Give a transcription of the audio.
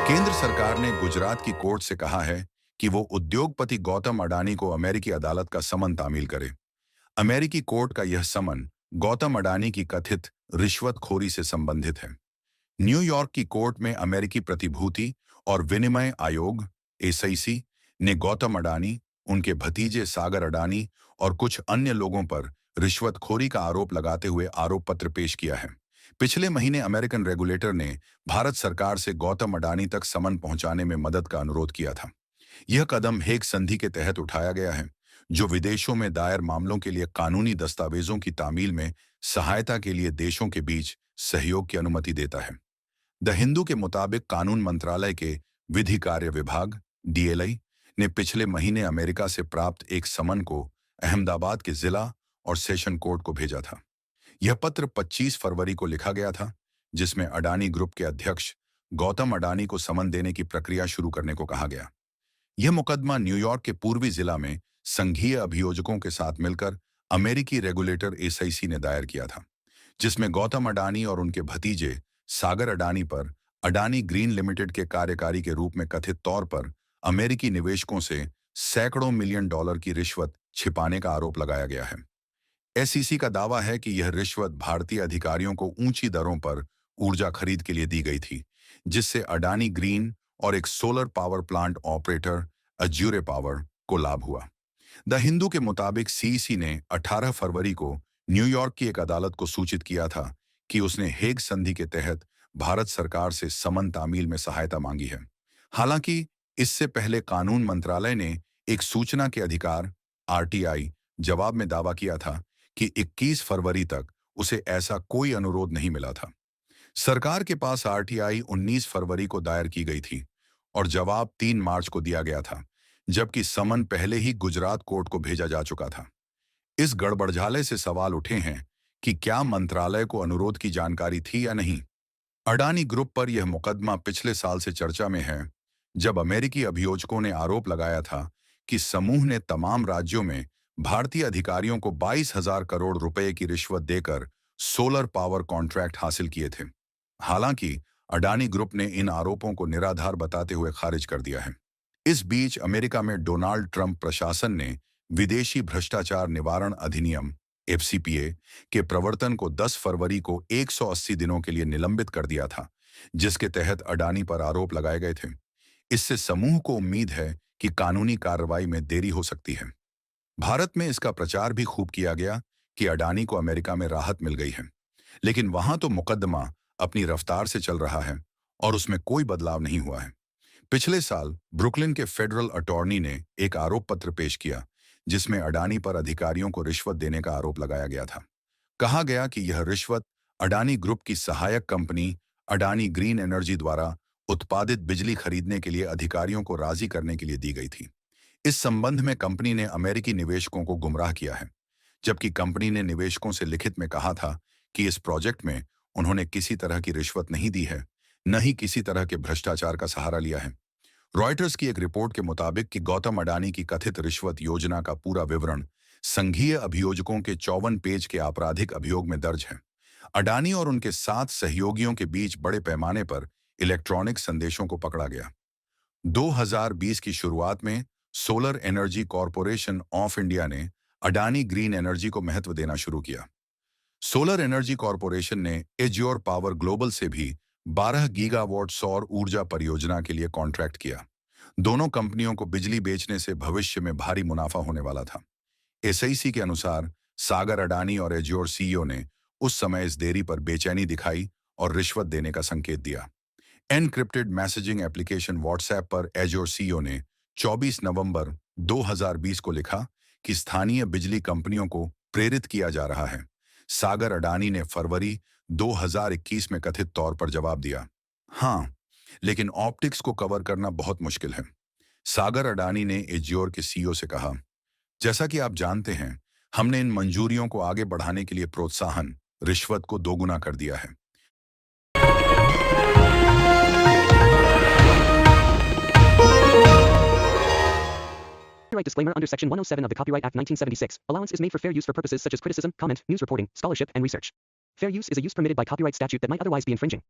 केंद्र सरकार ने गुजरात की कोर्ट से कहा है कि वो उद्योगपति गौतम अडानी को अमेरिकी अदालत का समन तामील करे। अमेरिकी कोर्ट का यह समन गौतम अडानी की कथित रिश्वतखोरी से संबंधित है। न्यूयॉर्क की कोर्ट में अमेरिकी प्रतिभूति और विनिमय आयोग एसईसी ने गौतम अडानी, उनके भतीजे सागर अडानी और कुछ अन्य लोगों पर रिश्वतखोरी का आरोप लगाते हुए आरोप पत्र पेश किया है। पिछले महीने अमेरिकन रेगुलेटर ने भारत सरकार से गौतम अडानी तक समन पहुंचाने में मदद का अनुरोध किया था। यह कदम हेग संधि के तहत उठाया गया है, जो विदेशों में दायर मामलों के लिए कानूनी दस्तावेजों की तामील में सहायता के लिए देशों के बीच सहयोग की अनुमति देता है। द हिंदू के मुताबिक कानून मंत्रालय के विधि कार्य विभाग डीएलआई ने पिछले महीने अमेरिका से प्राप्त एक समन को अहमदाबाद के जिला और सेशन कोर्ट को भेजा था। यह पत्र 25 फरवरी को लिखा गया था, जिसमें अडानी ग्रुप के अध्यक्ष गौतम अडानी को समन देने की प्रक्रिया शुरू करने को कहा गया। यह मुकदमा न्यूयॉर्क के पूर्वी जिला में संघीय अभियोजकों के साथ मिलकर अमेरिकी रेगुलेटर एसआईसी ने दायर किया था, जिसमें गौतम अडानी और उनके भतीजे सागर अडानी पर अडानी ग्रीन लिमिटेड के कार्यकारी के रूप में कथित तौर पर अमेरिकी निवेशकों से सैकड़ों मिलियन डॉलर की रिश्वत छिपाने का आरोप लगाया गया है। एसईसी का दावा है कि यह रिश्वत भारतीय अधिकारियों को ऊंची दरों पर ऊर्जा खरीद के लिए दी गई थी, जिससे अडानी ग्रीन और एक solar power plant operator Azure Power को लाभ हुआ। द हिंदू के मुताबिक सीईसी ने 18 फरवरी को न्यूयॉर्क की एक अदालत को सूचित किया था कि उसने हेग संधि के तहत भारत सरकार से समन तामील में सहायता मांगी है। हालांकि इससे पहले कानून मंत्रालय ने एक सूचना के अधिकार आरटीआई जवाब में दावा किया था कि 21 फरवरी तक उसे ऐसा कोई अनुरोध नहीं मिला था। सरकार के पास आरटीआई 19 फरवरी को दायर की गई थी और जवाब 3 मार्च को दिया गया था, जबकि समन पहले ही गुजरात कोर्ट को भेजा जा चुका था। इस गड़बड़झाले से सवाल उठे हैं कि क्या मंत्रालय को अनुरोध की जानकारी थी या नहीं। अडानी ग्रुप पर यह मुकदमा पिछले साल से चर्चा में है, जब अमेरिकी अभियोजकों ने आरोप लगाया था कि समूह ने तमाम राज्यों में भारतीय अधिकारियों को 22,000 करोड़ रुपए की रिश्वत देकर सोलर पावर कॉन्ट्रैक्ट हासिल किए थे। हालांकि अडानी ग्रुप ने इन आरोपों को निराधार बताते हुए खारिज कर दिया है। इस बीच अमेरिका में डोनाल्ड ट्रंप प्रशासन ने विदेशी भ्रष्टाचार निवारण अधिनियम एफसीपीए के प्रवर्तन को 10 फरवरी को 180 दिनों के लिए निलंबित कर दिया था, जिसके तहत अडानी पर आरोप लगाए गए थे। इससे समूह को उम्मीद है कि कानूनी कार्रवाई में देरी हो सकती है। भारत में इसका प्रचार भी खूब किया गया कि अडानी को अमेरिका में राहत मिल गई है, लेकिन वहां तो मुकदमा अपनी रफ्तार से चल रहा है और उसमें कोई बदलाव नहीं हुआ है। पिछले साल ब्रुकलिन के फेडरल अटॉर्नी ने एक आरोप पत्र पेश किया, जिसमें अडानी पर अधिकारियों को रिश्वत देने का आरोप लगाया गया था। कहा गया कि यह रिश्वत अडानी ग्रुप की सहायक कंपनी अडानी ग्रीन एनर्जी द्वारा उत्पादित बिजली खरीदने के लिए अधिकारियों को राजी करने के लिए दी गई थी। इस संबंध में कंपनी ने अमेरिकी निवेशकों को गुमराह किया है, जबकि कंपनी ने निवेशकों से लिखित में कहा था कि इस प्रोजेक्ट में उन्होंने किसी तरह की रिश्वत नहीं दी है, न ही किसी तरह के भ्रष्टाचार का सहारा लिया है। रॉयटर्स की एक रिपोर्ट के मुताबिक कि गौतम अडानी की कथित रिश्वत योजना का पूरा विवरण संघीय अभियोजकों के 54 पेज के आपराधिक अभियोग में दर्ज है। अडानी और उनके 7 सहयोगियों के बीच बड़े पैमाने पर इलेक्ट्रॉनिक संदेशों को पकड़ा गया। 2020 की शुरुआत में solar energy corporation of India ने अडानी ग्रीन एनर्जी को महत्व देना शुरू किया। सोलर एनर्जी कॉरपोरेशन ने एज्योर पावर ग्लोबल से भी 12 गीगावाट सौर ऊर्जा परियोजना के लिए कॉन्ट्रैक्ट किया। दोनों कंपनियों को बिजली बेचने से भविष्य में भारी मुनाफा होने वाला था। एसईसी के अनुसार सागर अडानी और एज्योर सीईओ ने उस समय इस देरी पर बेचैनी दिखाई और रिश्वत देने का संकेत दिया। एनक्रिप्टेड मैसेजिंग एप्लीकेशन व्हाट्सएप पर एज्योर सीईओ ने 24 नवंबर 2020 को लिखा कि स्थानीय बिजली कंपनियों को प्रेरित किया जा रहा है। सागर अडानी ने फरवरी 2021 में कथित तौर पर जवाब दिया, हाँ, लेकिन ऑप्टिक्स को कवर करना बहुत मुश्किल है। सागर अडानी ने एज्योर के सीईओ से कहा, जैसा कि आप जानते हैं, हमने इन मंजूरियों को आगे बढ़ाने के लिए प्रोत्साहन रिश्वत को दोगुना कर दिया है। Copyright disclaimer under Section 107 of the Copyright Act 1976. Allowance is made for fair use for purposes such as criticism, comment, news reporting, scholarship, and research. Fair use is a use permitted by copyright statute that might otherwise be infringing.